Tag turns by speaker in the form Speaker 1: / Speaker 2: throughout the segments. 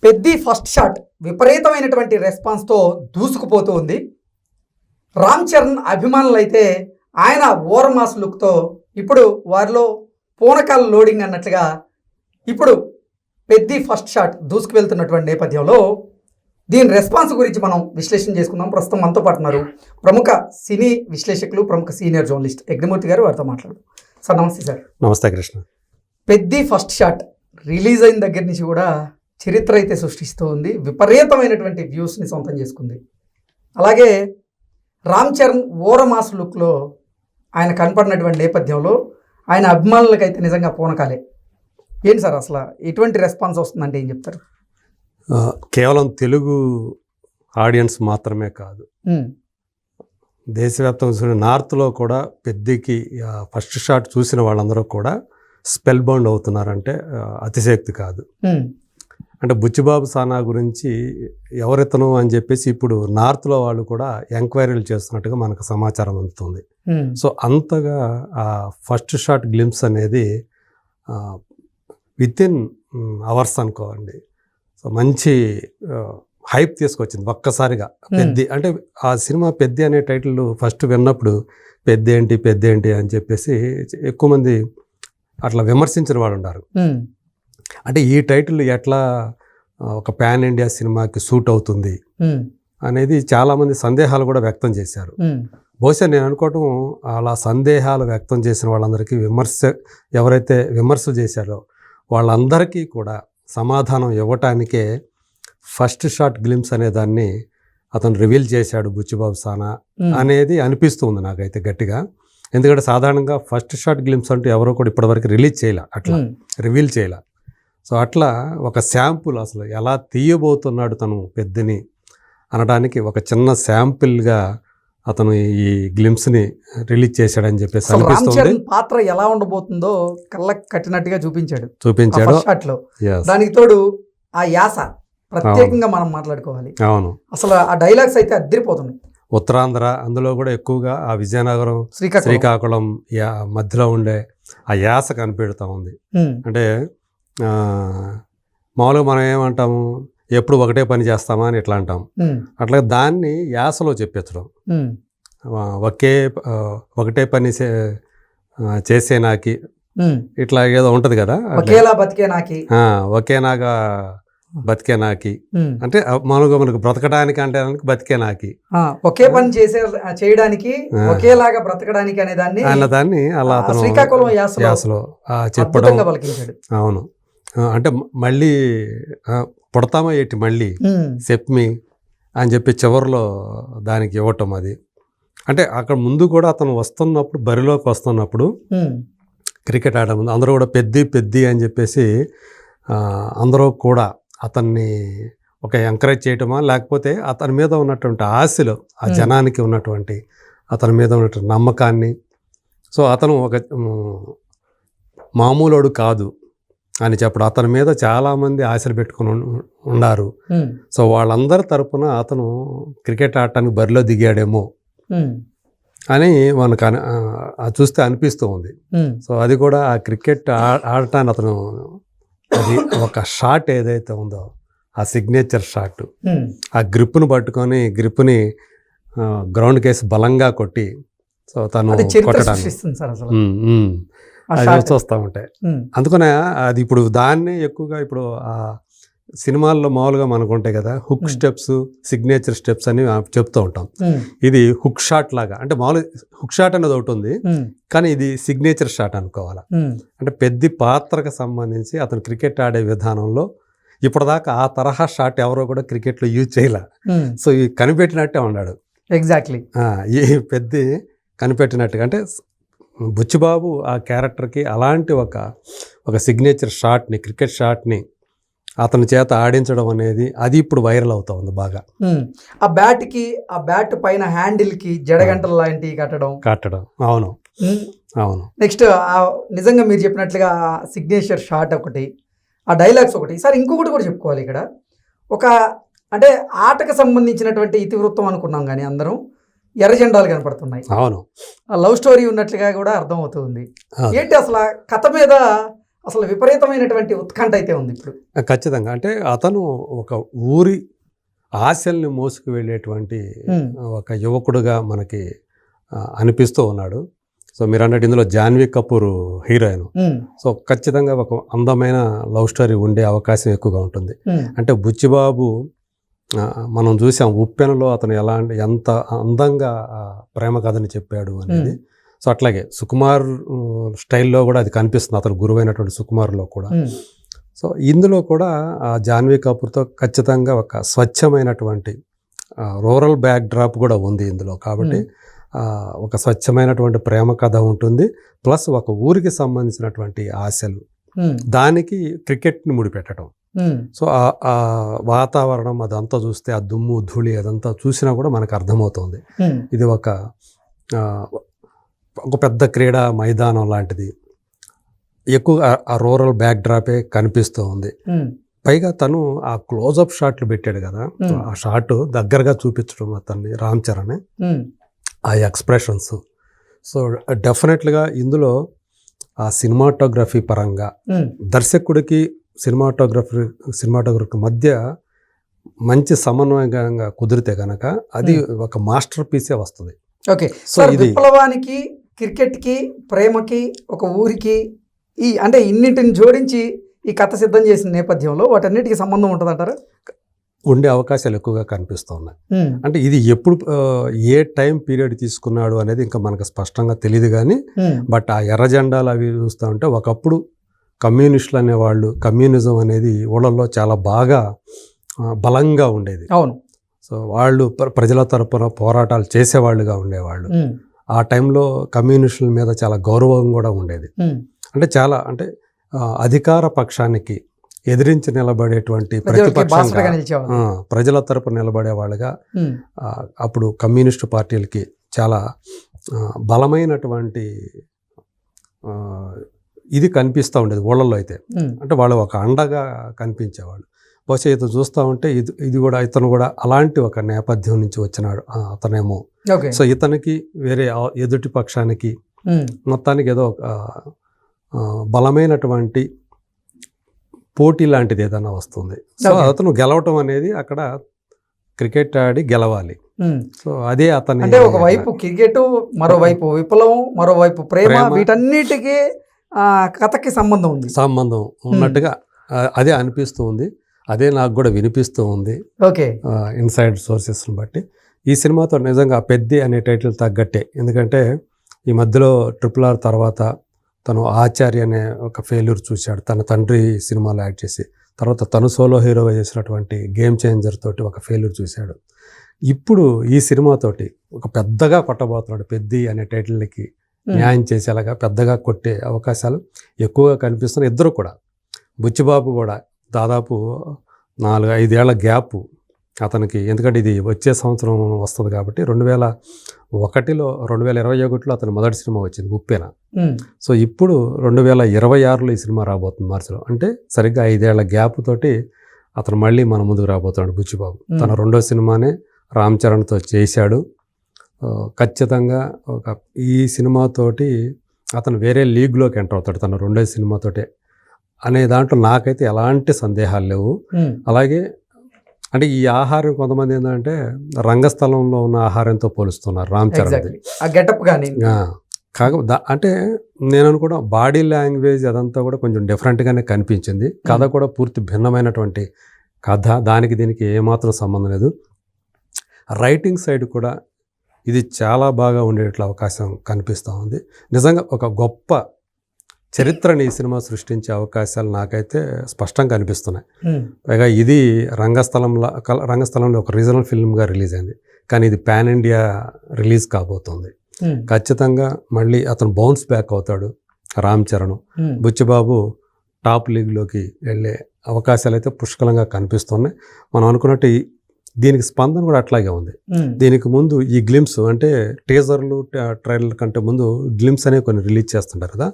Speaker 1: Peddi first shot విపరీతమైనటువంటి రెస్పాన్స్తో దూసుకుపోతూ ఉంది. రామ్ చరణ్ అభిమానులు అయితే ఆయన ఓరమాస్ లుక్తో ఇప్పుడు వారిలో పూనకాల లోడింగ్ అన్నట్లుగా ఇప్పుడు పెద్ది ఫస్ట్ షాట్ దూసుకు వెళ్తున్నటువంటి నేపథ్యంలో దీని రెస్పాన్స్ గురించి మనం విశ్లేషణ చేసుకుందాం. ప్రస్తుతం మనతో పాటు ఉన్నారు ప్రముఖ సినీ విశ్లేషకులు, ప్రముఖ సీనియర్ జర్నలిస్ట్ యజ్ఞమూర్తి గారు. వారితో మాట్లాడు. సార్ నమస్తే. సార్
Speaker 2: నమస్తే Krishna.
Speaker 1: Peddi first shot release అయిన దగ్గర నుంచి కూడా చరిత్ర అయితే సృష్టిస్తూ ఉంది. విపరీతమైనటువంటి వ్యూస్ని సొంతం చేసుకుంది. అలాగే రామ్ చరణ్ ఓరమాస్ లుక్లో ఆయన కనపడినటువంటి నేపథ్యంలో ఆయన అభిమానులకైతే నిజంగా పూనకాలే. ఏంటి సార్ అసలు ఎటువంటి రెస్పాన్స్ వస్తుందంటే ఏం చెప్తారు?
Speaker 2: కేవలం తెలుగు ఆడియన్స్ మాత్రమే కాదు, దేశవ్యాప్తంగా చూసిన నార్త్లో కూడా పెద్దికి ఫస్ట్ షాట్ చూసిన వాళ్ళందరూ కూడా స్పెల్ బౌండ్ అవుతున్నారంటే అతిశయోక్తి కాదు. అంటే బుచ్చిబాబు సానా గురించి ఎవరెతను అని చెప్పేసి ఇప్పుడు నార్త్లో వాళ్ళు కూడా ఎంక్వైరీలు చేస్తున్నట్టుగా మనకు సమాచారం అందుతుంది. సో అంతగా ఆ ఫస్ట్ షాట్ గ్లింప్స్ అనేది విత్ ఇన్ అవర్స్ అనుకోండి. సో మంచి హైప్ తీసుకొచ్చింది ఒక్కసారిగా. పెద్ది అంటే ఆ సినిమా పెద్ది అనే టైటిల్ ఫస్ట్ విన్నప్పుడు పెద్ది ఏంటి అని చెప్పేసి ఎక్కువ మంది అట్లా విమర్శించిన వాళ్ళు ఉన్నారు. అంటే ఈ టైటిల్ ఎట్లా ఒక పాన్ ఇండియా సినిమాకి సూట్ అవుతుంది అనేది చాలామంది సందేహాలు కూడా వ్యక్తం చేశారు. బహుశా నేను అనుకోవటం అలా సందేహాలు వ్యక్తం చేసిన వాళ్ళందరికీ ఎవరైతే విమర్శ చేశారో వాళ్ళందరికీ కూడా సమాధానం ఇవ్వటానికే ఫస్ట్ షాట్ గ్లిమ్స్ అనే దాన్ని అతను రివీల్ చేశాడు బుచ్చిబాబు సానా అనేది అనిపిస్తుంది నాకైతే గట్టిగా. ఎందుకంటే సాధారణంగా ఫస్ట్ షాట్ గ్లిమ్స్ అంటూ ఎవరో కూడా ఇప్పటివరకు రిలీజ్ చేయలే, అట్లా రివీల్ చేయలే. సో అట్లా ఒక శాంపుల్ అసలు ఎలా తీయబోతున్నాడు తను పెద్దని అనడానికి ఒక చిన్న శాంపిల్గా అతను ఈ గ్లిమ్స్ని రిలీజ్ చేశాడని చెప్పేసి అనిపిస్తుంది.
Speaker 1: పాత్ర ఎలా ఉండబోతుందో కళ్ళకి కట్టినట్టుగా చూపించాడు.
Speaker 2: Yes.
Speaker 1: దానికి తోడు ఆ యాస ప్రత్యేకంగా మనం మాట్లాడుకోవాలి.
Speaker 2: అవును,
Speaker 1: అసలు ఆ డైలాగ్స్ అయితే అద్దరిపోతున్నాయి.
Speaker 2: ఉత్తరాంధ్ర అందులో కూడా ఎక్కువగా ఆ విజయనగరం, శ్రీకాకుళం మధ్యలో ఉండే ఆ యాస కనిపెడుతూ ఉంది. అంటే మామూలుగా మనం ఏమంటాము, ఎప్పుడు ఒకటే పని చేస్తామా అని ఇట్లా అంటాం. అట్లా దాన్ని యాసలో చెప్పించడం, ఒకటే పని చేసే నాకి ఇట్లా ఏదో ఉంటది కదా, ఒకేలాగా బతికే నాకి అంటే మామూలుగా మనకు బ్రతకడానికి అంటే బతికే నాకి
Speaker 1: ఒకే పని చేయడానికి ఒకేలాగా బ్రతకడానికి అనే దాన్ని అలా అతను శ్రీకాకుళం యాసలో చెప్పడం.
Speaker 2: అవును, అంటే మళ్ళీ పుడతామా ఏంటి మళ్ళీ చెప్పి అని చెప్పి చివరిలో దానికి ఇవ్వటం. అది అంటే అక్కడ ముందు కూడా అతను వస్తున్నప్పుడు, బరిలోకి వస్తున్నప్పుడు క్రికెట్ ఆడే ముందు అందరూ కూడా పెద్ది అని చెప్పేసి అందరూ కూడా అతన్ని ఒక ఎంకరేజ్ చేయటమా, లేకపోతే అతని మీద ఉన్నటువంటి ఆశలు, ఆ జనానికి ఉన్నటువంటి అతని మీద ఉన్నటువంటి నమ్మకాన్ని, సో అతను ఒక మామూలుడు కాదు అని చెప్పడం, అతని మీద చాలామంది ఆశలు పెట్టుకుని ఉన్నారు. సో వాళ్ళందరి తరపున అతను క్రికెట్ ఆడటానికి బరిలో దిగాడేమో అని మనకు చూస్తే అనిపిస్తూ ఉంది. సో అది కూడా ఆ క్రికెట్ ఆడటానికి అతను అది ఒక షాట్ ఏదైతే ఉందో ఆ సిగ్నేచర్ షాట్, ఆ గ్రిప్ను పట్టుకొని గ్రిప్ని గ్రౌండ్ కేసి బలంగా కొట్టి సో తను కొట్టడానికి అది చూస్తూ ఉంటాయి. అందుకనే అది ఇప్పుడు దాన్ని ఎక్కువగా ఇప్పుడు ఆ సినిమాల్లో మామూలుగా మనకు ఉంటాయి కదా హుక్ స్టెప్స్, సిగ్నేచర్ స్టెప్స్ అని చెప్తూ ఉంటాం. ఇది హుక్ షాట్ లాగా, అంటే మామూలుగా హుక్ షాట్ అనేది ఒకటి ఉంది, కానీ ఇది సిగ్నేచర్ షాట్ అనుకోవాలా. అంటే పెద్ద పాత్రకు సంబంధించి అతను క్రికెట్ ఆడే విధానంలో ఇప్పటిదాకా ఆ తరహా షాట్ ఎవరో కూడా క్రికెట్లో యూజ్ చేయలే. సో ఇవి కనిపెట్టినట్టే ఉన్నాడు.
Speaker 1: ఎగ్జాక్ట్లీ
Speaker 2: ఈ పెద్ద కనిపెట్టినట్టుగా. అంటే బుచ్చిబాబు ఆ క్యారెక్టర్కి అలాంటి ఒక సిగ్నేచర్ షాట్ని, క్రికెట్ షాట్ని అతని చేత ఆడించడం అనేది అది ఇప్పుడు వైరల్ అవుతా ఉంది బాగా.
Speaker 1: ఆ బ్యాట్ పైన హ్యాండిల్కి జడగంటలు లాంటివి కట్టడం.
Speaker 2: అవును అవును.
Speaker 1: నెక్స్ట్ నిజంగా మీరు చెప్పినట్లుగా సిగ్నేచర్ షాట్ ఒకటి, ఆ డైలాగ్స్ ఒకటి. సార్ ఇంకొకటి కూడా చెప్పుకోవాలి ఇక్కడ. అంటే ఆటకు సంబంధించినటువంటి ఇతివృత్తం అనుకున్నాం కానీ అందరం ఎర్ర జెండాలు కనపడుతున్నాయి.
Speaker 2: అవును,
Speaker 1: లవ్ స్టోరీ ఉన్నట్లుగా కూడా అర్థమవుతుంది. ఏంటి అసలు కథ మీద అసలు విపరీతమైనటువంటి ఉత్కంఠ అయితే ఉంది ఇప్పుడు.
Speaker 2: ఖచ్చితంగా. అంటే అతను ఒక ఊరి ఆశల్ని మోసుకు వెళ్ళేటువంటి ఒక యువకుడుగా మనకి అనిపిస్తూ ఉన్నాడు. సో మీరు అన్నట్టు ఇందులో జాన్వీ కపూర్ హీరోయిన్. సో ఖచ్చితంగా ఒక అందమైన లవ్ స్టోరీ ఉండే అవకాశం ఎక్కువగా ఉంటుంది. అంటే బుచ్చిబాబు మనం చూసాం ఉప్పెనలో అతను ఎంత అందంగా ప్రేమ కథని చెప్పాడు అనేది. సో అట్లాగే సుకుమార్ స్టైల్లో కూడా అది కనిపిస్తుంది, అతను గురువైనటువంటి సుకుమార్లో కూడా. సో ఇందులో కూడా జాన్వీ కపూర్తో ఖచ్చితంగా ఒక స్వచ్ఛమైనటువంటి రూరల్ బ్యాక్ డ్రాప్ కూడా ఉంది ఇందులో. కాబట్టి ఒక స్వచ్ఛమైనటువంటి ప్రేమ కథ ఉంటుంది, ప్లస్ ఒక ఊరికి సంబంధించినటువంటి ఆశలు, దానికి క్రికెట్ని ముడిపెట్టడం. సో ఆ వాతావరణం అదంతా చూస్తే, ఆ దుమ్ము ధూళి అదంతా చూసినా కూడా మనకు అర్థమవుతుంది ఇది ఒక పెద్ద క్రీడా మైదానం లాంటిది. ఎక్కువ ఆ రూరల్ బ్యాక్ డ్రాపే కనిపిస్తూ ఉంది. పైగా తను ఆ క్లోజప్ షాట్లు పెట్టాడు కదా, ఆ షాట్ దగ్గరగా చూపించడం అతన్ని రామ్ చరణ్, ఆ ఎక్స్ప్రెషన్స్. సో డెఫినెట్గా ఇందులో ఆ సినిమాటోగ్రఫీ పరంగా దర్శకుడికి సినిమాటోగ్రఫీ మధ్య మంచి సమన్వయంగా కుదిరితే కనుక అది ఒక మాస్టర్ పీసే వస్తుంది.
Speaker 1: ఓకే. సో విప్లవానికి, క్రికెట్కి, ప్రేమకి, ఒక ఊరికి అంటే ఇన్నింటిని జోడించి ఈ కథ సిద్ధం చేసిన నేపథ్యంలో వాటన్నిటికీ సంబంధం ఉంటుందంటారా?
Speaker 2: ఉండే అవకాశాలు ఎక్కువగా కనిపిస్తూ ఉన్నాయి. అంటే ఇది ఎప్పుడు ఏ టైం పీరియడ్ తీసుకున్నాడు అనేది ఇంకా మనకు స్పష్టంగా తెలియదు కానీ, బట్ ఆ ఎర్ర జెండాలు అవి చూస్తూ ఉంటే ఒకప్పుడు కమ్యూనిస్టులు అనేవాళ్ళు, కమ్యూనిజం అనేది ఊళ్ళల్లో చాలా బాగా బలంగా ఉండేది.
Speaker 1: అవును. సో
Speaker 2: వాళ్ళు ప్రజల తరపున పోరాటాలు చేసేవాళ్ళుగా ఉండేవాళ్ళు. ఆ టైంలో కమ్యూనిస్టుల మీద చాలా గౌరవం కూడా ఉండేది. అంటే చాలా అంటే అధికార పక్షానికి ఎదిరించి నిలబడేటువంటి ప్రతిపక్షంగా ప్రజల తరపున నిలబడే వాళ్ళుగా అప్పుడు కమ్యూనిస్టు పార్టీలకి చాలా బలమైనటువంటి ఇది కనిపిస్తూ ఉండేది ఊళ్ళల్లో అయితే. అంటే వాళ్ళు ఒక అండగా కనిపించేవాళ్ళు. బహుశా ఇతను చూస్తూ ఉంటే ఇతను కూడా అలాంటి ఒక నేపథ్యం నుంచి వచ్చినాడు అతనేమో. సో ఇతనికి వేరే ఎదుటి పక్షానికి మొత్తానికి ఏదో బలమైనటువంటి పోటీ లాంటిది ఏదైనా వస్తుంది. సో అతను గెలవటం అనేది అక్కడ క్రికెట్ ఆడి గెలవాలి. సో అదే అతని
Speaker 1: అంటే ఒకవైపు క్రికెట్, మరోవైపు విప్లవం, మరోవైపు ప్రేమ, వీటన్నిటికీ కథకి సంబంధం
Speaker 2: ఉన్నట్టుగా అదే అనిపిస్తూ ఉంది. అదే నాకు కూడా వినిపిస్తూ ఉంది.
Speaker 1: ఓకే.
Speaker 2: ఇన్సైడ్ సోర్సెస్ని బట్టి ఈ సినిమాతో నిజంగా పెద్ది అనే టైటిల్ తగ్గట్టే. ఎందుకంటే ఈ మధ్యలో RRR తర్వాత తను ఆచార్య అనే ఒక ఫెయిల్యూర్ చూశాడు, తన తండ్రి సినిమాలో యాక్ట్ చేసి. తర్వాత తను సోలో హీరోగా చేసినటువంటి గేమ్ చేంజర్ తోటి ఒక ఫెయిల్యూర్ చూశాడు. ఇప్పుడు ఈ సినిమాతోటి ఒక పెద్దగా కొట్టబోతున్నాడు. పెద్ది అనే టైటిల్కి న్యాయం చేసేలాగా పెద్దగా కొట్టే అవకాశాలు ఎక్కువగా కనిపిస్తున్నాయి. ఇద్దరు కూడా, బుచ్చిబాబు కూడా దాదాపు 4-5 ఏళ్ల గ్యాప్ అతనికి. ఎందుకంటే ఇది వచ్చే సంవత్సరం వస్తుంది కాబట్టి 2001లో 2021లో అతని మొదటి సినిమా వచ్చింది ఉప్పెన. సో ఇప్పుడు 2026లో ఈ సినిమా రాబోతుంది మార్చిలో. అంటే సరిగ్గా 5 ఏళ్ల గ్యాప్ తోటి అతను మళ్ళీ మన ముందుకు రాబోతున్నాడు బుచ్చిబాబు. తన రెండో సినిమానే రామ్ చరణ్తో చేశాడు. ఖచ్చితంగా ఈ సినిమాతోటి అతను వేరే లీగ్లోకి ఎంటర్ అవుతాడు తన రెండో సినిమాతోటే అనే దాంట్లో నాకైతే ఎలాంటి సందేహాలు లేవు. అలాగే అంటే ఈ ఆహారం కొంతమంది ఏంటంటే రంగస్థలంలో ఉన్న ఆహారంతో పోలుస్తున్నారు రామ్ చరణ్. అంటే నేను అనుకోవడం బాడీ లాంగ్వేజ్ అదంతా కూడా కొంచెం డిఫరెంట్గానే కనిపించింది. కథ కూడా పూర్తి భిన్నమైనటువంటి కథ, దానికి దీనికి ఏమాత్రం సంబంధం లేదు. రైటింగ్ సైడ్ కూడా ఇది చాలా బాగా ఉండేట్ల అవకాశం కనిపిస్తూ ఉంది. నిజంగా ఒక గొప్ప చరిత్రని ఈ సినిమా సృష్టించే అవకాశాలు నాకైతే స్పష్టంగా కనిపిస్తున్నాయి. పైగా ఇది రంగస్థలంలో ఒక రీజనల్ ఫిల్మ్గా రిలీజ్ అయింది, కానీ ఇది పాన్ ఇండియా రిలీజ్ కాబోతుంది. ఖచ్చితంగా మళ్ళీ అతను బౌన్స్ బ్యాక్ అవుతాడు రామ్ చరణ్. బుచ్చిబాబు టాప్ లీగ్లోకి వెళ్ళే అవకాశాలు అయితే పుష్కలంగా కనిపిస్తున్నాయి. మనం అనుకున్నట్టు దీనికి స్పందన కూడా అట్లాగే ఉంది. దీనికి ముందు ఈ గ్లిమ్స్ అంటే టీజర్లు ట్రైలర్ కంటే ముందు గ్లిమ్స్ అనేవి కొన్ని రిలీజ్ చేస్తుంటారు కదా.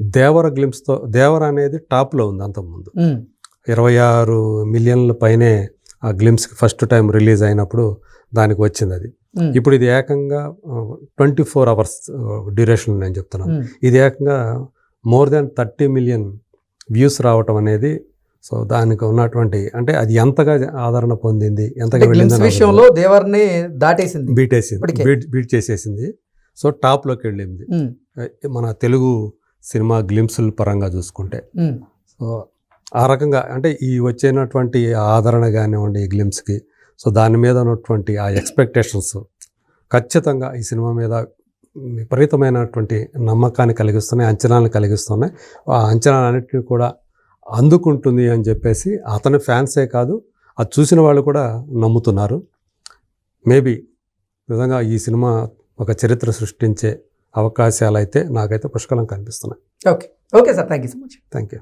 Speaker 2: దేవర గ్లిమ్స్తో, దేవర అనేది టాప్లో ఉంది అంతకుముందు. 26 మిలియన్ల పైనే ఆ గ్లిమ్స్కి ఫస్ట్ టైం రిలీజ్ అయినప్పుడు దానికి వచ్చింది అది. ఇప్పుడు ఇది ఏకంగా 24 hours డ్యూరేషన్ నేను చెప్తున్నాను. ఇది ఏకంగా మోర్ దాన్ 30 మిలియన్ వ్యూస్ రావటం అనేది, సో దానికి ఉన్నటువంటి అంటే అది ఎంతగా ఆదరణ పొందింది, ఎంతగా
Speaker 1: గ్లిమ్స్
Speaker 2: వెళ్ళింది
Speaker 1: విషయంలో దేవర్ని దాటేసింది.
Speaker 2: బీటేసింది, బీట్ చేసేసింది. సో టాప్లోకి వెళ్ళింది
Speaker 1: ఉమ్,
Speaker 2: మన తెలుగు సినిమా గ్లిమ్స్ల పరంగా చూసుకుంటే.
Speaker 1: ఉమ్,
Speaker 2: సో ఆ రకంగా అంటే ఈ వచ్చినటువంటి ఆదరణ కానివ్వండి ఈ గ్లిమ్స్కి, సో దాని మీద ఉన్నటువంటి ఆ ఎక్స్పెక్టేషన్స్ ఖచ్చితంగా ఈ సినిమా మీద విపరీతమైనటువంటి నమ్మకాన్ని కలిగిస్తున్నాయి, అంచనాలను కలిగిస్తున్నాయి. ఆ అంచనాలన్నింటినీ కూడా అందుకుంటుంది అని చెప్పేసి అతని ఫ్యాన్సే కాదు, అది చూసిన వాళ్ళు కూడా నమ్ముతున్నారు. మేబీ నిజంగా ఈ సినిమా ఒక చరిత్ర సృష్టించే అవకాశాలు అయితే నాకైతే పుష్కలం కనిపిస్తున్నాయి.
Speaker 1: Okay okay sir, thank you so much.
Speaker 2: Thank you.